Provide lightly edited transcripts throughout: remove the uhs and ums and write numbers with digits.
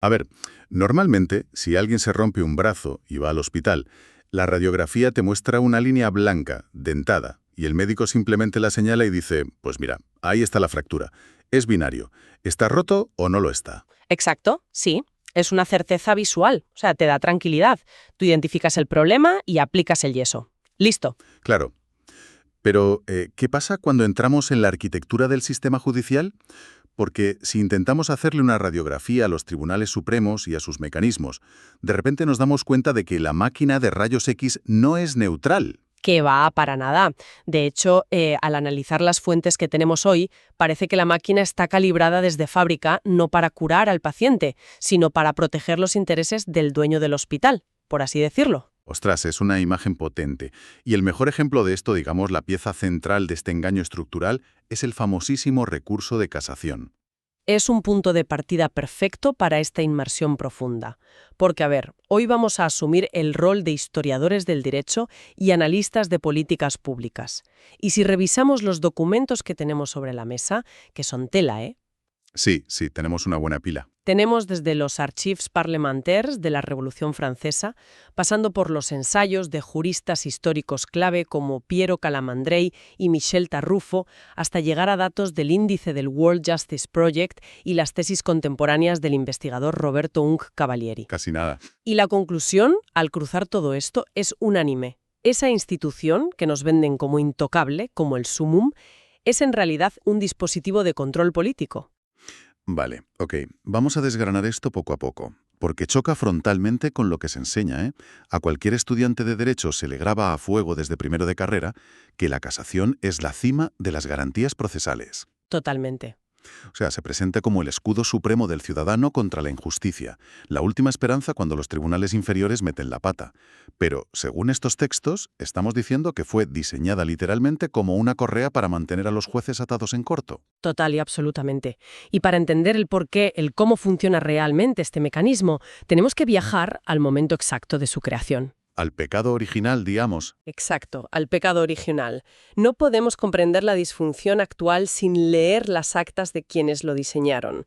A ver, normalmente, si alguien se rompe un brazo y va al hospital, la radiografía te muestra una línea blanca, dentada, y el médico simplemente la señala y dice, pues mira, ahí está la fractura. Es binario. ¿Está roto o no lo está? Exacto, sí. Es una certeza visual, o sea, te da tranquilidad. Tú identificas el problema y aplicas el yeso. Listo. Claro. Pero, ¿qué pasa cuando entramos en la arquitectura del sistema judicial? Porque si intentamos hacerle una radiografía a los tribunales supremos y a sus mecanismos, de repente nos damos cuenta de que la máquina de rayos X no es neutral. Que va para nada. De hecho, al analizar las fuentes que tenemos hoy, parece que la máquina está calibrada desde fábrica no para curar al paciente, sino para proteger los intereses del dueño del hospital, por así decirlo. Ostras, es una imagen potente. Y el mejor ejemplo de esto, digamos, la pieza central de este engaño estructural, es el famosísimo recurso de casación. Es un punto de partida perfecto para esta inmersión profunda. Porque, a ver, hoy vamos a asumir el rol de historiadores del derecho y analistas de políticas públicas. Y si revisamos los documentos que tenemos sobre la mesa, que son tela, ¿eh? Sí, sí, tenemos una buena pila. Tenemos desde los archives parlementaires de la Revolución Francesa, pasando por los ensayos de juristas históricos clave como Piero Calamandrei y Michel Tarrufo, hasta llegar a datos del índice del World Justice Project y las tesis contemporáneas del investigador Roberto Ung Cavalieri. Casi nada. Y la conclusión, al cruzar todo esto, es unánime. Esa institución, que nos venden como intocable, como el sumum, es en realidad un dispositivo de control político. Vale, ok. Vamos a desgranar esto poco a poco, porque choca frontalmente con lo que se enseña, ¿eh? A cualquier estudiante de Derecho se le graba a fuego desde primero de carrera que la casación es la cima de las garantías procesales. Totalmente. O sea, se presenta como el escudo supremo del ciudadano contra la injusticia, la última esperanza cuando los tribunales inferiores meten la pata. Pero, según estos textos, estamos diciendo que fue diseñada literalmente como una correa para mantener a los jueces atados en corto. Total y absolutamente. Y para entender el por qué, el cómo funciona realmente este mecanismo, tenemos que viajar al momento exacto de su creación. Al pecado original, digamos. Exacto, al pecado original. No podemos comprender la disfunción actual sin leer las actas de quienes lo diseñaron.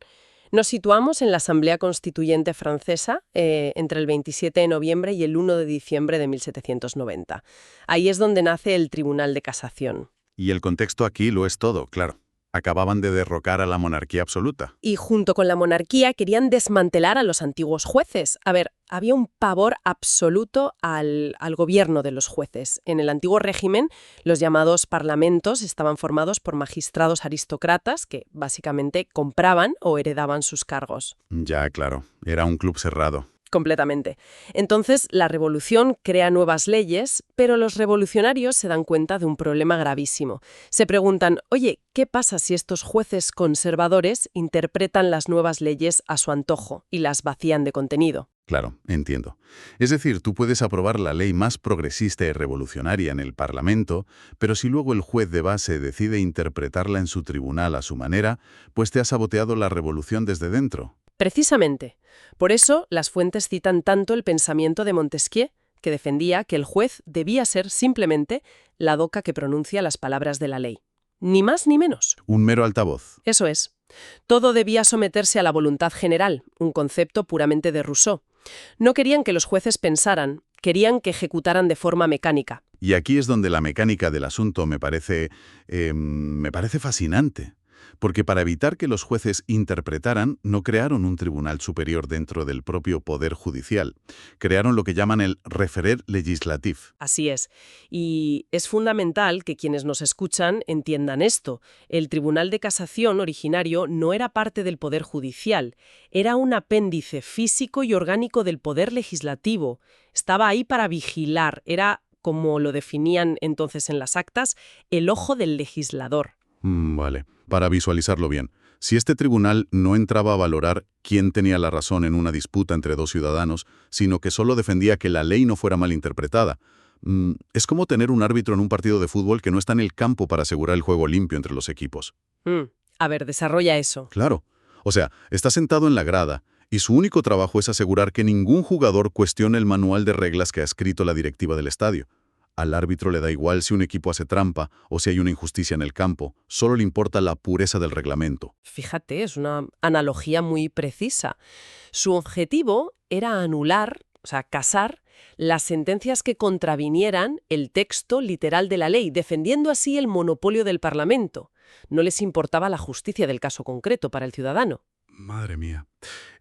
Nos situamos en la Asamblea Constituyente francesa entre el 27 de noviembre y el 1 de diciembre de 1790. Ahí es donde nace el Tribunal de Casación. Y el contexto aquí lo es todo, claro. Acababan de derrocar a la monarquía absoluta. Y junto con la monarquía querían desmantelar a los antiguos jueces. A ver, había un pavor absoluto al gobierno de los jueces. En el antiguo régimen, los llamados parlamentos estaban formados por magistrados aristócratas que básicamente compraban o heredaban sus cargos. Ya, claro. Era un club cerrado. Completamente. Entonces, la revolución crea nuevas leyes, pero los revolucionarios se dan cuenta de un problema gravísimo. Se preguntan, oye, ¿qué pasa si estos jueces conservadores interpretan las nuevas leyes a su antojo y las vacían de contenido? Claro, entiendo. Es decir, tú puedes aprobar la ley más progresista y revolucionaria en el Parlamento, pero si luego el juez de base decide interpretarla en su tribunal a su manera, pues te ha saboteado la revolución desde dentro. Precisamente. Por eso, las fuentes citan tanto el pensamiento de Montesquieu, que defendía que el juez debía ser simplemente la boca que pronuncia las palabras de la ley. Ni más ni menos. Un mero altavoz. Eso es. Todo debía someterse a la voluntad general, un concepto puramente de Rousseau. No querían que los jueces pensaran, querían que ejecutaran de forma mecánica. Y aquí es donde la mecánica del asunto me parece fascinante. Porque para evitar que los jueces interpretaran, no crearon un tribunal superior dentro del propio Poder Judicial. Crearon lo que llaman el referer legislatif. Así es. Y es fundamental que quienes nos escuchan entiendan esto. El Tribunal de Casación originario no era parte del Poder Judicial. Era un apéndice físico y orgánico del Poder Legislativo. Estaba ahí para vigilar. Era, como lo definían entonces en las actas, el ojo del legislador. Vale, para visualizarlo bien. Si este tribunal no entraba a valorar quién tenía la razón en una disputa entre dos ciudadanos, sino que solo defendía que la ley no fuera mal interpretada, es como tener un árbitro en un partido de fútbol que no está en el campo para asegurar el juego limpio entre los equipos. A ver, desarrolla eso. Claro. O sea, está sentado en la grada y su único trabajo es asegurar que ningún jugador cuestione el manual de reglas que ha escrito la directiva del estadio. Al árbitro le da igual si un equipo hace trampa o si hay una injusticia en el campo, solo le importa la pureza del reglamento. Fíjate, es una analogía muy precisa. Su objetivo era anular, o sea, casar, las sentencias que contravinieran el texto literal de la ley, defendiendo así el monopolio del Parlamento. No les importaba la justicia del caso concreto para el ciudadano. Madre mía.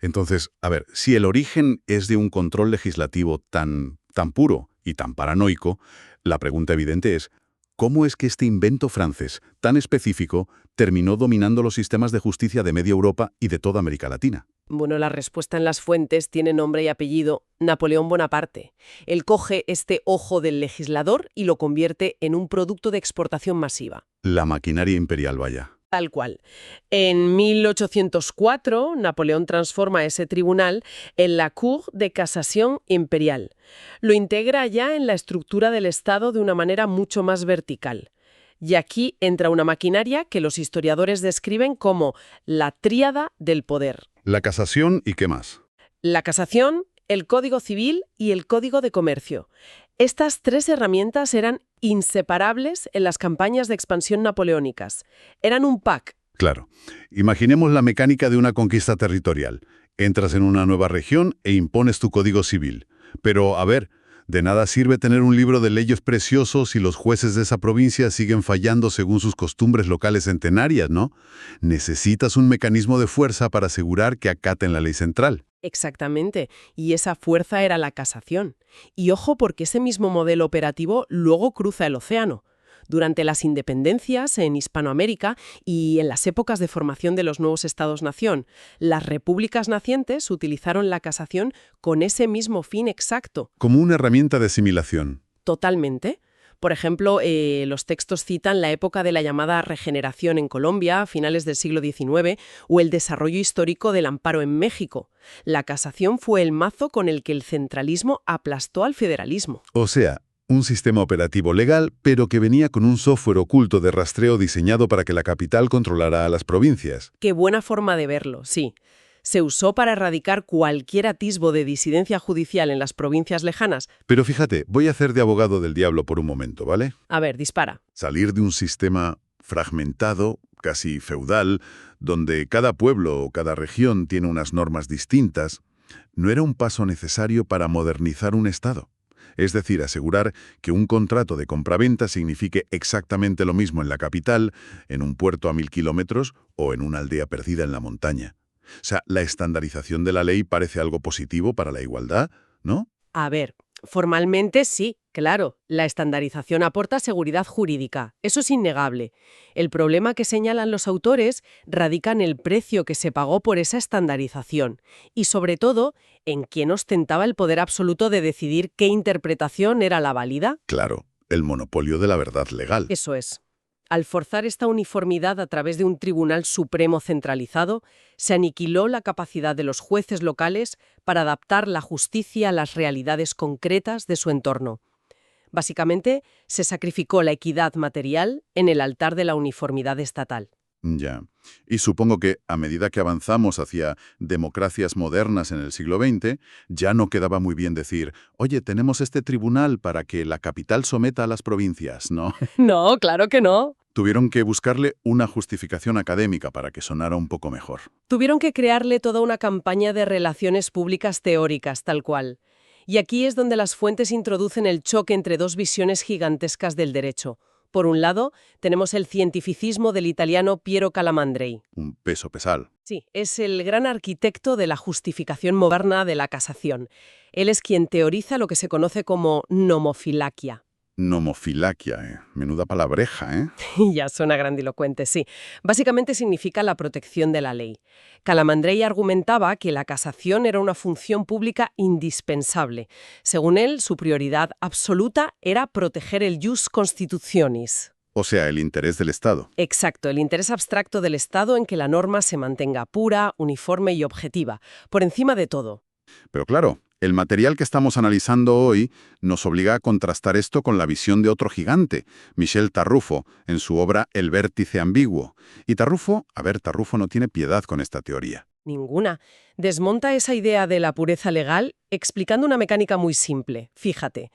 Entonces, a ver, si el origen es de un control legislativo tan puro y tan paranoico, la pregunta evidente es, ¿cómo es que este invento francés, tan específico, terminó dominando los sistemas de justicia de media Europa y de toda América Latina? Bueno, la respuesta en las fuentes tiene nombre y apellido: Napoleón Bonaparte. Él coge este ojo del legislador y lo convierte en un producto de exportación masiva. La maquinaria imperial, vaya. Tal cual. En 1804, Napoleón transforma ese tribunal en la Cour de Casación Imperial. Lo integra ya en la estructura del Estado de una manera mucho más vertical. Y aquí entra una maquinaria que los historiadores describen como la tríada del poder. La casación y qué más. La casación, el Código Civil y el Código de Comercio. Estas tres herramientas eran inseparables en las campañas de expansión napoleónicas. Eran un pack. Claro. Imaginemos la mecánica de una conquista territorial. Entras en una nueva región e impones tu código civil. Pero, a ver, de nada sirve tener un libro de leyes preciosos si los jueces de esa provincia siguen fallando según sus costumbres locales centenarias, ¿no? Necesitas un mecanismo de fuerza para asegurar que acaten la ley central. Exactamente, y esa fuerza era la casación. Y ojo, porque ese mismo modelo operativo luego cruza el océano. Durante las independencias en Hispanoamérica y en las épocas de formación de los nuevos estados-nación, las repúblicas nacientes utilizaron la casación con ese mismo fin exacto. Como una herramienta de asimilación. Totalmente. Por ejemplo, los textos citan la época de la llamada regeneración en Colombia, a finales del siglo XIX, o el desarrollo histórico del amparo en México. La casación fue el mazo con el que el centralismo aplastó al federalismo. O sea, un sistema operativo legal, pero que venía con un software oculto de rastreo diseñado para que la capital controlara a las provincias. Qué buena forma de verlo, sí. Se usó para erradicar cualquier atisbo de disidencia judicial en las provincias lejanas. Pero fíjate, voy a hacer de abogado del diablo por un momento, ¿vale? A ver, dispara. Salir de un sistema fragmentado, casi feudal, donde cada pueblo o cada región tiene unas normas distintas, no era un paso necesario para modernizar un Estado. Es decir, asegurar que un contrato de compraventa signifique exactamente lo mismo en la capital, en un puerto a 1000 kilómetros o en una aldea perdida en la montaña. O sea, la estandarización de la ley parece algo positivo para la igualdad, ¿no? A ver, formalmente sí, claro. La estandarización aporta seguridad jurídica. Eso es innegable. El problema que señalan los autores radica en el precio que se pagó por esa estandarización y, sobre todo, en quién ostentaba el poder absoluto de decidir qué interpretación era la válida. Claro, el monopolio de la verdad legal. Eso es. Al forzar esta uniformidad a través de un tribunal supremo centralizado, se aniquiló la capacidad de los jueces locales para adaptar la justicia a las realidades concretas de su entorno. Básicamente, se sacrificó la equidad material en el altar de la uniformidad estatal. Ya. Y supongo que a medida que avanzamos hacia democracias modernas en el siglo XX, ya no quedaba muy bien decir, oye, tenemos este tribunal para que la capital someta a las provincias, ¿no? No, claro que no. Tuvieron que buscarle una justificación académica para que sonara un poco mejor. Tuvieron que crearle toda una campaña de relaciones públicas teóricas, tal cual. Y aquí es donde las fuentes introducen el choque entre dos visiones gigantescas del derecho. Por un lado, tenemos el cientificismo del italiano Piero Calamandrei. Un peso pesal. Sí, es el gran arquitecto de la justificación moderna de la casación. Él es quien teoriza lo que se conoce como nomofilaquia. Nomofilaquia, menuda palabreja, ¿eh? Ya suena grandilocuente, sí. Básicamente significa la protección de la ley. Calamandrei argumentaba que la casación era una función pública indispensable. Según él, su prioridad absoluta era proteger el jus constitutionis. O sea, el interés del Estado. Exacto, el interés abstracto del Estado en que la norma se mantenga pura, uniforme y objetiva, por encima de todo. Pero claro, el material que estamos analizando hoy nos obliga a contrastar esto con la visión de otro gigante, Michel Tarrufo, en su obra El vértice ambiguo. Y Tarrufo no tiene piedad con esta teoría. Ninguna. Desmonta esa idea de la pureza legal explicando una mecánica muy simple. Fíjate,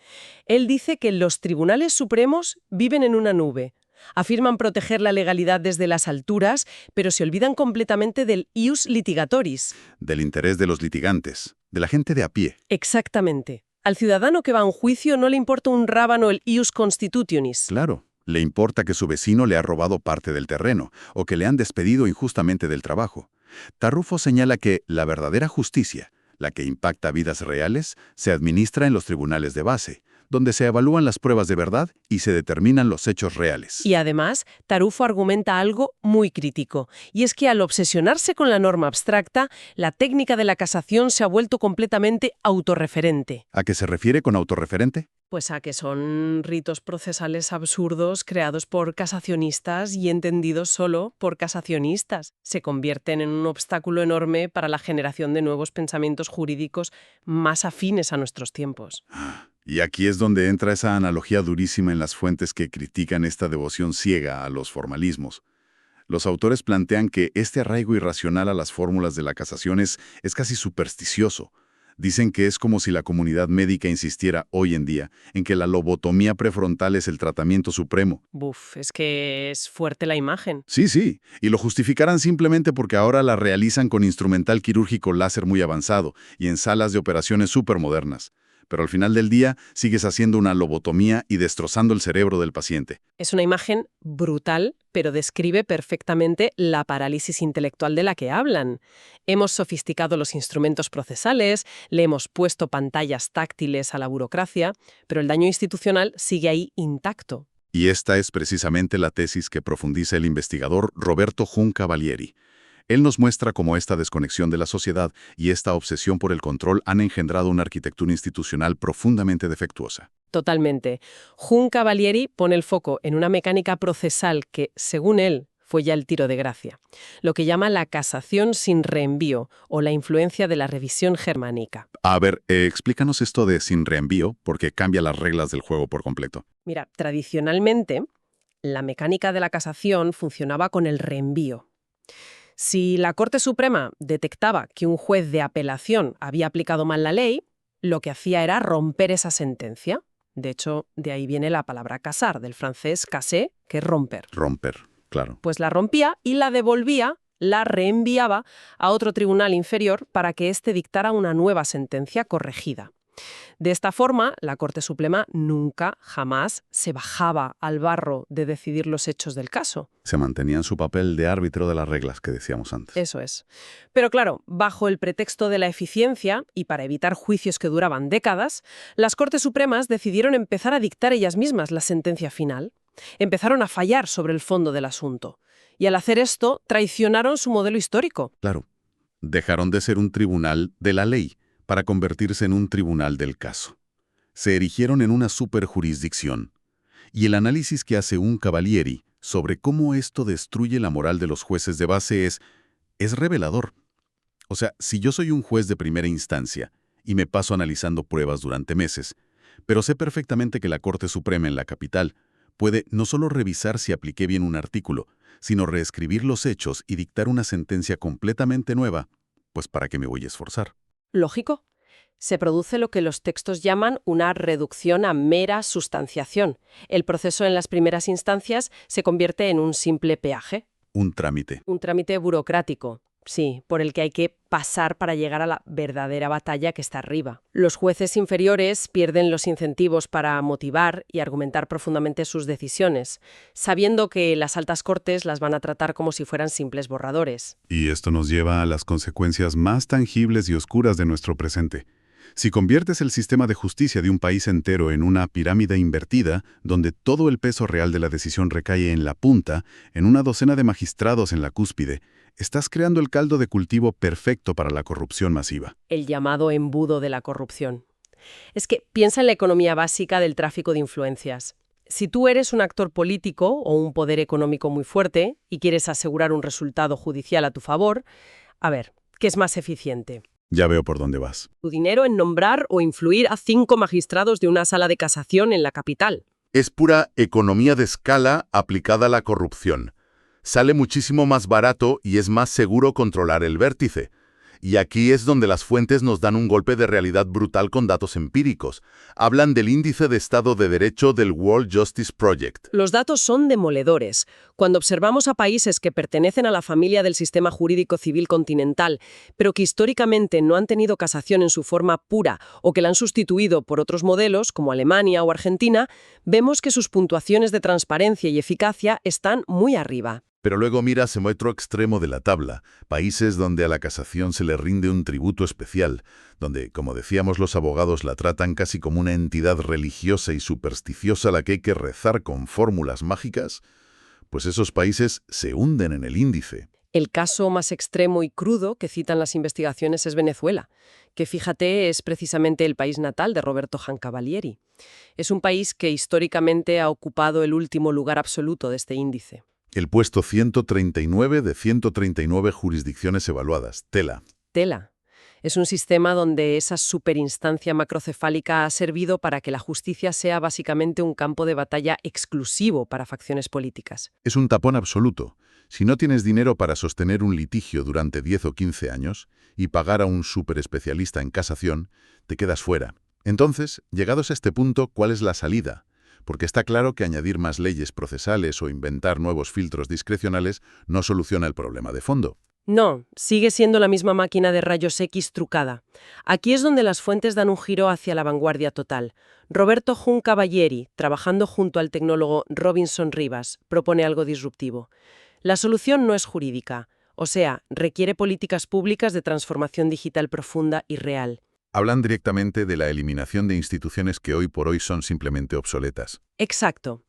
él dice que los tribunales supremos viven en una nube. Afirman proteger la legalidad desde las alturas, pero se olvidan completamente del ius litigatoris. Del interés de los litigantes, de la gente de a pie. Exactamente. Al ciudadano que va a un juicio no le importa un rábano el ius constitutionis. Claro, le importa que su vecino le ha robado parte del terreno o que le han despedido injustamente del trabajo. Tarrufo señala que la verdadera justicia, la que impacta vidas reales, se administra en los tribunales de base, donde se evalúan las pruebas de verdad y se determinan los hechos reales. Y además, Tarufo argumenta algo muy crítico, y es que al obsesionarse con la norma abstracta, la técnica de la casación se ha vuelto completamente autorreferente. ¿A qué se refiere con autorreferente? Pues a que son ritos procesales absurdos creados por casacionistas y entendidos solo por casacionistas. Se convierten en un obstáculo enorme para la generación de nuevos pensamientos jurídicos más afines a nuestros tiempos. Y aquí es donde entra esa analogía durísima en las fuentes que critican esta devoción ciega a los formalismos. Los autores plantean que este arraigo irracional a las fórmulas de la casación es casi supersticioso. Dicen que es como si la comunidad médica insistiera hoy en día en que la lobotomía prefrontal es el tratamiento supremo. Buf, es que es fuerte la imagen. Sí, y lo justificaran simplemente porque ahora la realizan con instrumental quirúrgico láser muy avanzado y en salas de operaciones supermodernas. Pero al final del día sigues haciendo una lobotomía y destrozando el cerebro del paciente. Es una imagen brutal, pero describe perfectamente la parálisis intelectual de la que hablan. Hemos sofisticado los instrumentos procesales, le hemos puesto pantallas táctiles a la burocracia, pero el daño institucional sigue ahí intacto. Y esta es precisamente la tesis que profundiza el investigador Roberto Junca Valieri. Él nos muestra cómo esta desconexión de la sociedad y esta obsesión por el control han engendrado una arquitectura institucional profundamente defectuosa. Totalmente. Junca Valieri pone el foco en una mecánica procesal que, según él, fue ya el tiro de gracia. Lo que llama la casación sin reenvío o la influencia de la revisión germánica. A ver, explícanos esto de sin reenvío, porque cambia las reglas del juego por completo. Mira, tradicionalmente, la mecánica de la casación funcionaba con el reenvío. Si la Corte Suprema detectaba que un juez de apelación había aplicado mal la ley, lo que hacía era romper esa sentencia. De hecho, de ahí viene la palabra casar, del francés casser, que es romper. Romper, claro. Pues la rompía y la devolvía, la reenviaba a otro tribunal inferior para que éste dictara una nueva sentencia corregida. De esta forma, la Corte Suprema nunca, jamás, se bajaba al barro de decidir los hechos del caso. Se mantenía en su papel de árbitro de las reglas que decíamos antes. Eso es. Pero claro, bajo el pretexto de la eficiencia y para evitar juicios que duraban décadas, las Cortes Supremas decidieron empezar a dictar ellas mismas la sentencia final. Empezaron a fallar sobre el fondo del asunto. Y al hacer esto, traicionaron su modelo histórico. Claro. Dejaron de ser un tribunal de la ley para convertirse en un tribunal del caso. Se erigieron en una superjurisdicción. Y el análisis que hace un Cavalieri sobre cómo esto destruye la moral de los jueces de base es revelador. O sea, si yo soy un juez de primera instancia y me paso analizando pruebas durante meses, pero sé perfectamente que la Corte Suprema en la capital puede no solo revisar si apliqué bien un artículo, sino reescribir los hechos y dictar una sentencia completamente nueva, pues ¿para qué me voy a esforzar? Lógico. Se produce lo que los textos llaman una reducción a mera sustanciación. El proceso en las primeras instancias se convierte en un simple peaje. Un trámite. Un trámite burocrático, sí, por el que hay que pasar para llegar a la verdadera batalla que está arriba. Los jueces inferiores pierden los incentivos para motivar y argumentar profundamente sus decisiones, sabiendo que las altas cortes las van a tratar como si fueran simples borradores. Y esto nos lleva a las consecuencias más tangibles y oscuras de nuestro presente. Si conviertes el sistema de justicia de un país entero en una pirámide invertida, donde todo el peso real de la decisión recae en la punta, en una docena de magistrados en la cúspide, estás creando el caldo de cultivo perfecto para la corrupción masiva. El llamado embudo de la corrupción. Es que piensa en la economía básica del tráfico de influencias. Si tú eres un actor político o un poder económico muy fuerte y quieres asegurar un resultado judicial a tu favor, a ver, ¿qué es más eficiente? Ya veo por dónde vas. Tu dinero en nombrar o influir a 5 magistrados de una sala de casación en la capital. Es pura economía de escala aplicada a la corrupción. Sale muchísimo más barato y es más seguro controlar el vértice. Y aquí es donde las fuentes nos dan un golpe de realidad brutal con datos empíricos. Hablan del índice de Estado de Derecho del World Justice Project. Los datos son demoledores. Cuando observamos a países que pertenecen a la familia del sistema jurídico civil continental, pero que históricamente no han tenido casación en su forma pura o que la han sustituido por otros modelos, como Alemania o Argentina, vemos que sus puntuaciones de transparencia y eficacia están muy arriba. Pero luego miras en otro extremo de la tabla, países donde a la casación se le rinde un tributo especial, donde, como decíamos, los abogados la tratan casi como una entidad religiosa y supersticiosa a la que hay que rezar con fórmulas mágicas, pues esos países se hunden en el índice. El caso más extremo y crudo que citan las investigaciones es Venezuela, que fíjate es precisamente el país natal de Roberto Giancavalieri. Es un país que históricamente ha ocupado el último lugar absoluto de este índice. El puesto 139 de 139 jurisdicciones evaluadas. Tela. Es un sistema donde esa superinstancia macrocefálica ha servido para que la justicia sea básicamente un campo de batalla exclusivo para facciones políticas. Es un tapón absoluto. Si no tienes dinero para sostener un litigio durante 10 o 15 años y pagar a un superespecialista en casación, te quedas fuera. Entonces, llegados a este punto, ¿cuál es la salida? Porque está claro que añadir más leyes procesales o inventar nuevos filtros discrecionales no soluciona el problema de fondo. No, sigue siendo la misma máquina de rayos X trucada. Aquí es donde las fuentes dan un giro hacia la vanguardia total. Roberto Giancavalieri, trabajando junto al tecnólogo Robinson Rivas, propone algo disruptivo. La solución no es jurídica, o sea, requiere políticas públicas de transformación digital profunda y real. Hablan directamente de la eliminación de instituciones que hoy por hoy son simplemente obsoletas. Exacto.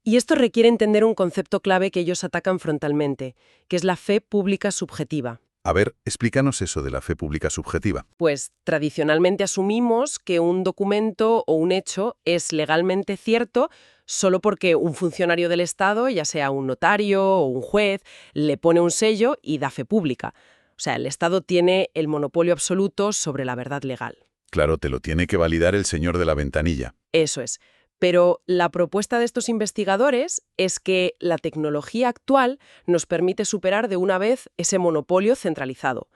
Y esto requiere entender un concepto clave que ellos atacan frontalmente, que es la fe pública subjetiva. A ver, explícanos eso de la fe pública subjetiva. Pues tradicionalmente asumimos que un documento o un hecho es legalmente cierto solo porque un funcionario del Estado, ya sea un notario o un juez, le pone un sello y da fe pública. O sea, el Estado tiene el monopolio absoluto sobre la verdad legal. Claro, te lo tiene que validar el señor de la ventanilla. Eso es. Pero la propuesta de estos investigadores es que la tecnología actual nos permite superar de una vez ese monopolio centralizado.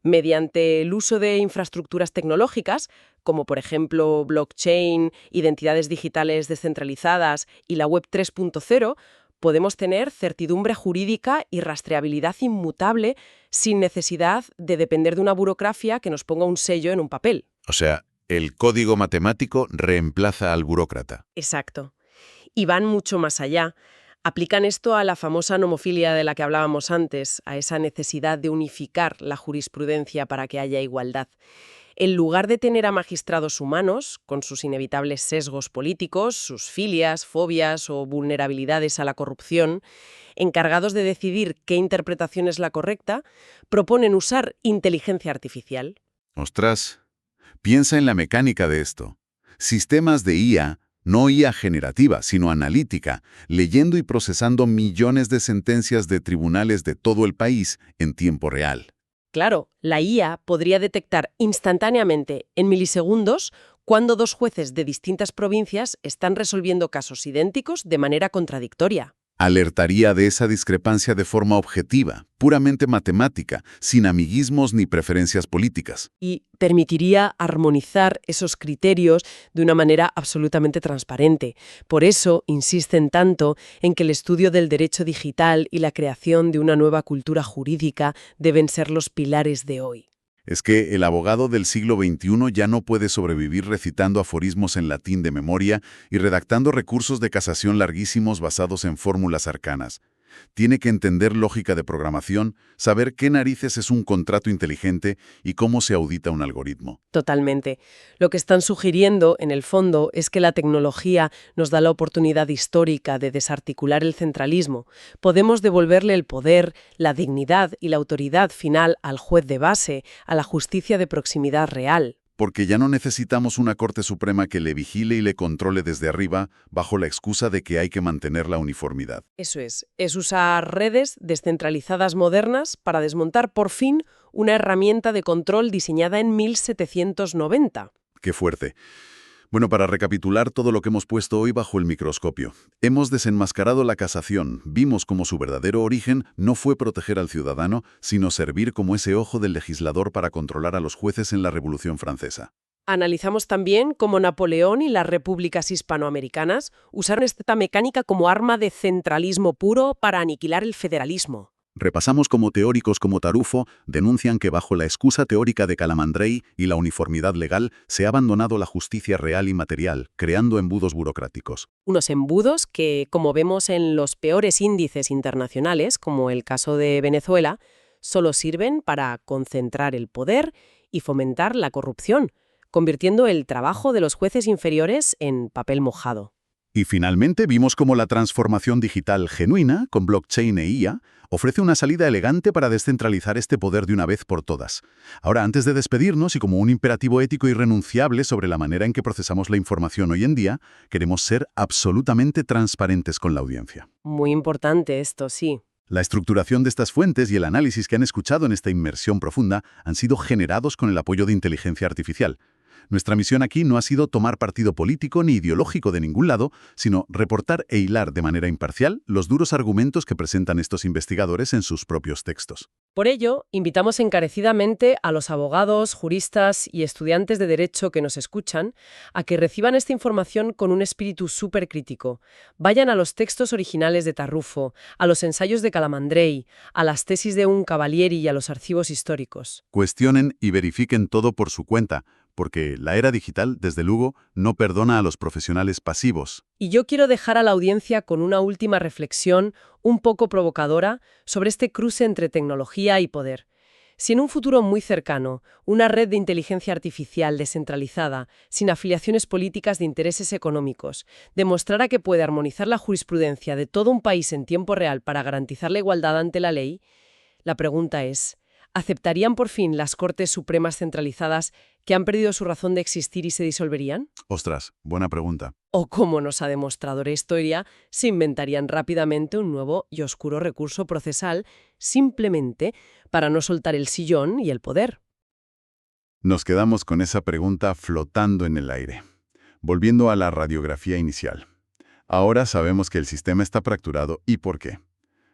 Mediante el uso de infraestructuras tecnológicas, como por ejemplo blockchain, identidades digitales descentralizadas y la web 3.0, podemos tener certidumbre jurídica y rastreabilidad inmutable sin necesidad de depender de una burocracia que nos ponga un sello en un papel. O sea, el código matemático reemplaza al burócrata. Exacto. Y van mucho más allá. Aplican esto a la famosa nomofilia de la que hablábamos antes, a esa necesidad de unificar la jurisprudencia para que haya igualdad. En lugar de tener a magistrados humanos, con sus inevitables sesgos políticos, sus filias, fobias o vulnerabilidades a la corrupción, encargados de decidir qué interpretación es la correcta, proponen usar inteligencia artificial. Ostras, piensa en la mecánica de esto. Sistemas de IA, no IA generativa, sino analítica, leyendo y procesando millones de sentencias de tribunales de todo el país en tiempo real. Claro, la IA podría detectar instantáneamente, en milisegundos, cuando dos jueces de distintas provincias están resolviendo casos idénticos de manera contradictoria. Alertaría de esa discrepancia de forma objetiva, puramente matemática, sin amiguismos ni preferencias políticas. Y permitiría armonizar esos criterios de una manera absolutamente transparente. Por eso insisten tanto en que el estudio del derecho digital y la creación de una nueva cultura jurídica deben ser los pilares de hoy. Es que el abogado del siglo XXI ya no puede sobrevivir recitando aforismos en latín de memoria y redactando recursos de casación larguísimos basados en fórmulas arcanas. Tiene que entender lógica de programación, saber qué narices es un contrato inteligente y cómo se audita un algoritmo. Totalmente. Lo que están sugiriendo, en el fondo, es que la tecnología nos da la oportunidad histórica de desarticular el centralismo. Podemos devolverle el poder, la dignidad y la autoridad final al juez de base, a la justicia de proximidad real. Porque ya no necesitamos una Corte Suprema que le vigile y le controle desde arriba bajo la excusa de que hay que mantener la uniformidad. Eso es usar redes descentralizadas modernas para desmontar por fin una herramienta de control diseñada en 1790. ¡Qué fuerte! Bueno, para recapitular todo lo que hemos puesto hoy bajo el microscopio, hemos desenmascarado la casación, vimos cómo su verdadero origen no fue proteger al ciudadano, sino servir como ese ojo del legislador para controlar a los jueces en la Revolución Francesa. Analizamos también cómo Napoleón y las repúblicas hispanoamericanas usaron esta mecánica como arma de centralismo puro para aniquilar el federalismo. Repasamos cómo teóricos como Tarufo denuncian que bajo la excusa teórica de Calamandrei y la uniformidad legal se ha abandonado la justicia real y material, creando embudos burocráticos. Unos embudos que, como vemos en los peores índices internacionales, como el caso de Venezuela, solo sirven para concentrar el poder y fomentar la corrupción, convirtiendo el trabajo de los jueces inferiores en papel mojado. Y finalmente vimos cómo la transformación digital genuina, con blockchain e IA, ofrece una salida elegante para descentralizar este poder de una vez por todas. Ahora, antes de despedirnos y como un imperativo ético irrenunciable sobre la manera en que procesamos la información hoy en día, queremos ser absolutamente transparentes con la audiencia. Muy importante esto, sí. La estructuración de estas fuentes y el análisis que han escuchado en esta inmersión profunda han sido generados con el apoyo de inteligencia artificial. Nuestra misión aquí no ha sido tomar partido político ni ideológico de ningún lado, sino reportar e hilar de manera imparcial los duros argumentos que presentan estos investigadores en sus propios textos. Por ello, invitamos encarecidamente a los abogados, juristas y estudiantes de derecho que nos escuchan a que reciban esta información con un espíritu súper crítico. Vayan a los textos originales de Tarufo, a los ensayos de Calamandrei, a las tesis de un Cavalieri y a los archivos históricos. Cuestionen y verifiquen todo por su cuenta, porque la era digital, desde luego, no perdona a los profesionales pasivos. Y yo quiero dejar a la audiencia con una última reflexión, un poco provocadora, sobre este cruce entre tecnología y poder. Si en un futuro muy cercano, una red de inteligencia artificial descentralizada, sin afiliaciones políticas de intereses económicos, demostrara que puede armonizar la jurisprudencia de todo un país en tiempo real para garantizar la igualdad ante la ley, la pregunta es, ¿aceptarían por fin las Cortes Supremas centralizadas que han perdido su razón de existir y se disolverían? Ostras, buena pregunta. O, como nos ha demostrado la historia, se inventarían rápidamente un nuevo y oscuro recurso procesal simplemente para no soltar el sillón y el poder. Nos quedamos con esa pregunta flotando en el aire. Volviendo a la radiografía inicial. Ahora sabemos que el sistema está fracturado y ¿por qué?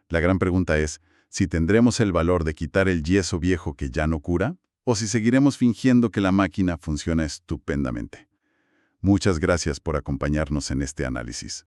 La gran pregunta es, si tendremos el valor de quitar el yeso viejo que ya no cura, o si seguiremos fingiendo que la máquina funciona estupendamente. Muchas gracias por acompañarnos en este análisis.